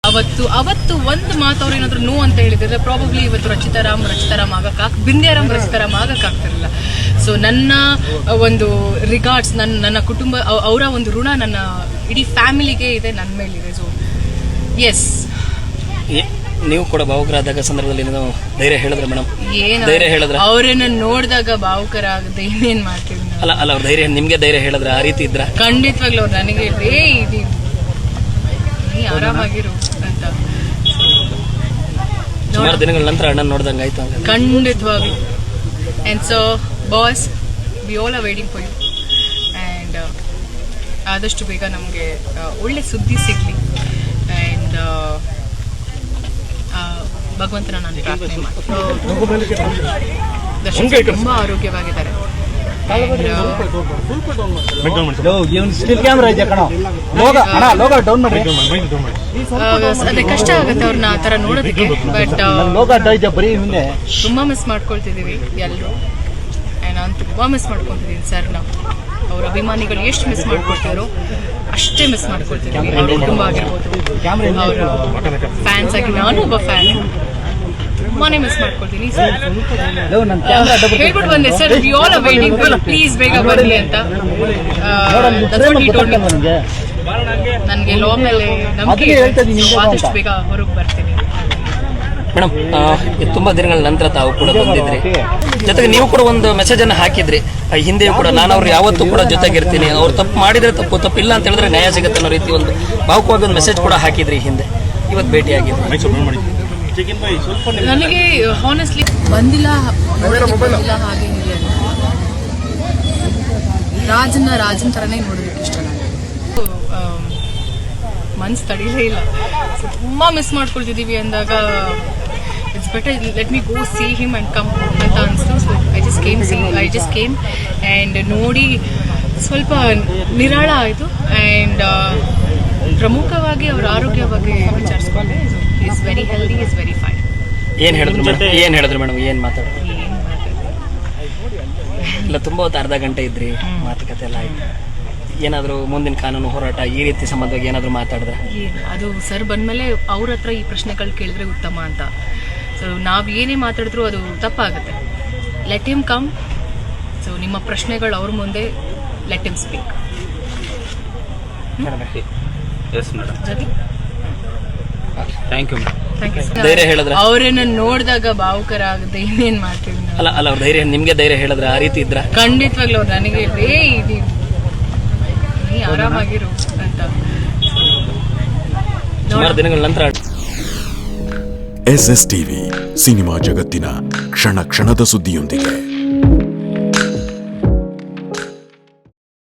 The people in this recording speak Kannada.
ಅವತ್ತು ಒಂದು ಮಾತು ಅವ್ರು ಏನಾದ್ರು ನೋ ಅಂತ ಹೇಳಿದ್ರೆ ಪ್ರಾಬಬ್ಲಿ ಇವತ್ತು ರಚಿತಾರಾಮ್ ಬಿಂದ್ಯಾರಾಮ್ ರಚಿತಾರಾಮ್ ಆಗಕ್ಕಾಗ್ತಿರಲಿಲ್ಲ. ಸೊ ನನ್ನ ಒಂದು ರಿಗಾರ್ಡ್ಸ್, ನನ್ನ ಕುಟುಂಬ, ಅವರ ಒಂದು ಋಣ ನನ್ನ ಇಡೀ ಫ್ಯಾಮಿಲಿಗೆ ಇದೆ, ನನ್ನ ಮೇಲಿದೆ. So yes. ನೀವು ಕೂಡ ಭಾವುಕರಾದಾಗ ಸಂದರ್ಭದಲ್ಲಿ ಧೈರ್ಯ ಹೇಳಿದ್ರೆ ಮೇಡಮ್? ಧೈರ್ಯ ಹೇಳಿದ್ರೆ ಅವರನ್ನ ನೋಡಿದಾಗ ಭಾವುಕರ ಆಗದೆ ಇನ್ನೇನ್ ಮಾಡ್ತೀವಿ. ಅಲ್ಲ ಅವ್ರ ಧೈರ್ಯ ನಿಮ್ಗೆ ಧೈರ್ಯ ಹೇಳಿದ್ರೆ ಆ ರೀತಿ ಇದ್ರ ಖಂಡಿತವಾಗ್ಲೂ ಅವ್ರು ನನಗೆ ನೀ ಆರಾಮಾಗಿರು ಅಂತ ಸುಮಾರು ದಿನಗಳ ನಂತರ ಅಣ್ಣ ನೋಡ್ದಂಗೆ ಆಯ್ತು. ಖಂಡಿತವಾಗ್ಲೂ. And so boss, we all are waiting for you. And ಆದಷ್ಟು ಬೇಗ ನಮಗೆ ಒಳ್ಳೆ ಸುದ್ದಿ ಸಿಗಲಿ. ಆ್ಯಂಡ್ ಭಗವಂತನ ನಾನು ಪ್ರಾರ್ಥನೆ ಮಾಡ್ತೀನಿ. ದರ್ಶನ್ ತುಂಬ ಆರೋಗ್ಯವಾಗಿದ್ದಾರೆ. ಅದೇ ಕಷ್ಟ ಆಗುತ್ತೆ ಅವ್ರನ್ನ ಆ ಥರ ನೋಡೋದಕ್ಕೆ. ಬಟ್ ತುಂಬ ಮಿಸ್ ಮಾಡ್ಕೊಳ್ತಿದ್ದೀವಿ ಎಲ್ಲರೂ. ನಾನು ತುಂಬ ಮಿಸ್ ಮಾಡ್ಕೊತಿದ್ದೀನಿ ಸರ್ನ. ಅವ್ರ ಅಭಿಮಾನಿಗಳು ಎಷ್ಟು ಮಿಸ್ ಮಾಡ್ಕೊಳ್ತಿದ್ರು ಅಷ್ಟೇ ಮಿಸ್ ಮಾಡ್ಕೊಳ್ತಿದ್ದೀವಿ. ಅವ್ರ ಕುಟುಂಬ ಆಗಿರ್ಬೋದು, ಅವರ ಫ್ಯಾನ್ಸ್ ಆಗಿ ನಾನು ಒಬ್ಬ ಫ್ಯಾನ್, ತುಂಬಾನೇ ಮಿಸ್ ಮಾಡ್ಕೊಳ್ತೀನಿ. ಹೇಳ್ಬಿಟ್ಟು ಬಂದೆ sir, V all are waiting, please ಬೇಗ ಬರಲಿ ಅಂತ. ನನಗೆ ಲೋ ಮೇಲೆ ನಂಬಿಕೆ, ಆದಷ್ಟು ಬೇಗ ಹೊರಗೆ ಬರ್ತೀನಿ. ಮೇಡಮ್, ತುಂಬಾ ದಿನಗಳ ನಂತರ ತಾವು ಕೂಡ ಬಂದಿದ್ರಿ, ಜೊತೆಗೆ ನೀವು ಕೂಡ ಒಂದು ಮೆಸೇಜ್ ಅನ್ನು ಹಾಕಿದ್ರಿ. ಹಿಂದೆಯೂ ಕೂಡ ನಾನು ಅವ್ರು ಯಾವತ್ತೂ ಕೂಡ ಜೊತೆಗಿರ್ತೀನಿ, ಅವ್ರು ತಪ್ಪು ಮಾಡಿದ್ರೆ ತಪ್ಪಿಲ್ಲ ಅಂತ ಹೇಳಿದ್ರೆ ನ್ಯಾಯ ಸಿಗುತ್ತೆ ಅನ್ನೋ ರೀತಿ ಒಂದು ಭಾವುಕವಾಗಿ ಒಂದು ಮೆಸೇಜ್ ಕೂಡ ಹಾಕಿದ್ರಿ ಹಿಂದೆ. ಇವತ್ತು ಭೇಟಿಯಾಗಿದ್ರಿ. ನನಗೆ ಹಾನೆಸ್ಟ್ಲಿ ಬಂದಿಲ್ಲ ಹಾಗೇನಿಲ್ಲ. ರಾಜನ್ ಥರನೇ ನೋಡೋದಕ್ಕೆ ಇಷ್ಟ. ಮನ್ಸು ತಡೀಲೇ ಇಲ್ಲ. ತುಂಬ ಮಿಸ್ ಮಾಡ್ಕೊಳ್ತಿದ್ದೀವಿ ಅಂದಾಗ it's better let me go see him and come ಅಂತ ಅನಿಸ್ತು. So I just came and ನೋಡಿ ಸ್ವಲ್ಪ ನಿರಾಳ ಆಯಿತು. ಆ್ಯಂಡ್ ಪ್ರಮುಖವಾಗಿ ಅವರ ಆರೋಗ್ಯ ಬಗ್ಗೆ ವಿಚಾರಿಸ್ಕೊಂಡೆ. Is very healthy, is very fine. ಏನು ಹೇಳಿದ್ರು ಮೇಡಮ್? ಏನು ಮಾತಾಡಿದ್ರು? ಇಲ್ಲ, ತುಂಬ ಹೊತ್ತು ಅರ್ಧ ಗಂಟೆ ಇದ್ರಿ, ಮಾತುಕತೆ ಎಲ್ಲ ಆಯ್ತು. ಏನಾದರೂ ಮುಂದಿನ ಕಾನೂನು ಹೋರಾಟ ಈ ರೀತಿ ಸಂಬಂಧವಾಗಿ ಏನಾದರೂ ಮಾತಾಡಿದ್ರೆ? ಅದು ಸರ್ ಬಂದಮೇಲೆ ಅವ್ರ ಹತ್ರ ಈ ಪ್ರಶ್ನೆಗಳು ಕೇಳಿದ್ರೆ ಉತ್ತಮ ಅಂತ. ಸೊ ನಾವು ಏನೇ ಮಾತಾಡಿದ್ರು ಅದು ತಪ್ಪಾಗುತ್ತೆ. Let him come. ಸೊ ನಿಮ್ಮ ಪ್ರಶ್ನೆಗಳು ಅವ್ರ ಮುಂದೆ, ಲೆಟ್ ಹಿಮ್ ಸ್ಪೀಕ್. ಅವರನ್ನ ನೋಡಿದಾಗ ಭಾವುಕರ ಆಗದೆ ಇನ್ನೇನ್ ಮಾಡ್ತೀವಿ. ಅಲ್ಲ ಅವ್ರ ಧೈರ್ಯ ನಿಮ್ಗೆ ಧೈರ್ಯ ಹೇಳಿದ್ರೆ ಆ ರೀತಿ ಇದ್ರ ಖಂಡಿತವಾಗ್ಲೂ ಅವ್ರು ನನಗೆ ನೀ ಆರಾಮಾಗಿರು ಅಂತ. ಸುಮಾರು ದಿನಗಳ ನಂತರ SS ಟಿವಿ ಸಿನಿಮಾ ಜಗತ್ತಿನ ಕ್ಷಣ ಕ್ಷಣದ ಸುದ್ದಿಯೊಂದಿಗೆ.